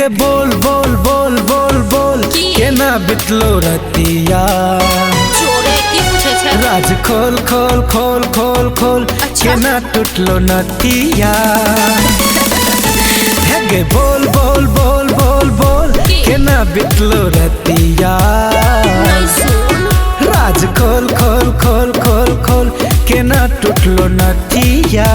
के बोल बोल बोल बोल बोल केना बितलो रतिया चोरे की पूछे छे राज खोल खोल खोल खोल खोल केना टूटलो नतिया के बोल बोल बोल बोल बोल केना बितलो रतिया राज खोल खोल खोल खोल खोल केना टूटलो नतिया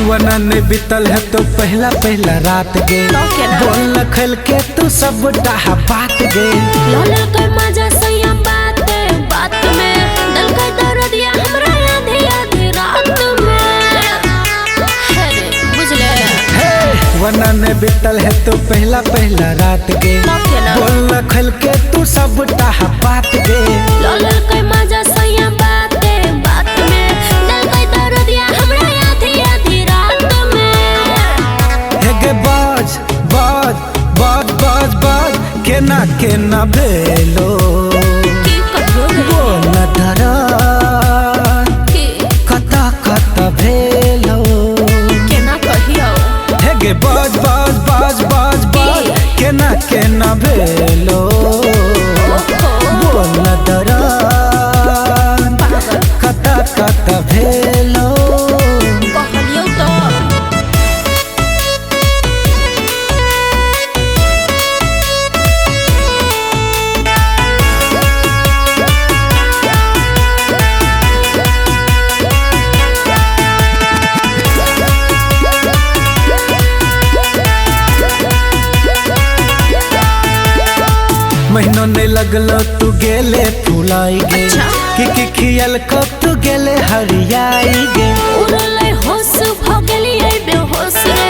वनन बितल है तो पहला पहला रात गे बोल खल के तू सब डहा बात गे लोला के मजा सैया बात बात में दिल का दर्द या हमरा आधी आधी रात में बुझले हे वनन बितल है तो पहला पहला रात गे बोल खल के तू सब डहा बात गे लोला के मजा सैया बात बात में दिल का दर्द या हमरा आधी आधी रात में हे बाज बाज बाज बाज बाज केना केना भेलो बोल धरा कता कता भेलो केना कहियो हे बाज बाज बाज बाज बाज केना केना भेलो बोल धरा कता कता भेलो कहलियो तो महीनों नहीं लगलो तू गेले फुलाई गे कि खियल को तू गेले हरियाई गे उड़ले होश भ गेलिए बेहोश रे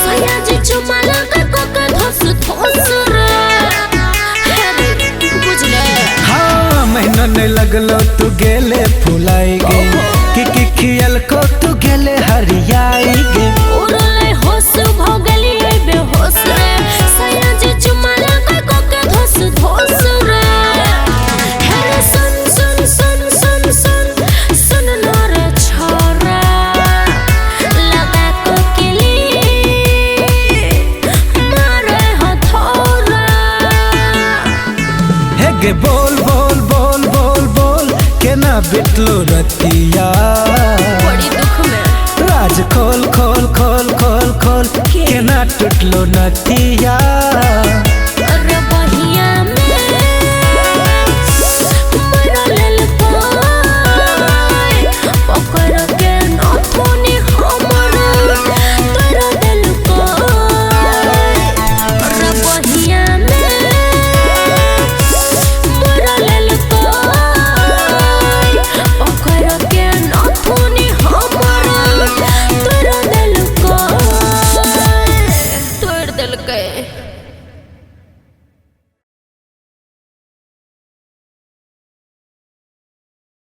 सैया जी चुमा लगा को धोस धोस रे बुझले हाँ महीनों नहीं लगलो तू गेले फुलाई गे कि खियल को तू गेले हरियाई गे उड़ले होश भ गेलिए बेहोश रे सैया जी चुमा लगा को धोस धोस रे हेरे सुन सुन सुन सुन सुन सुन ना रे छोरा लगा को किली मारे हथौरा हे गे बोल बोल बोल बोल बोल केना बितलो रतिया बड़ी दुख में राज खोल खोल खोल खोल खोल केना टूटलो नतिया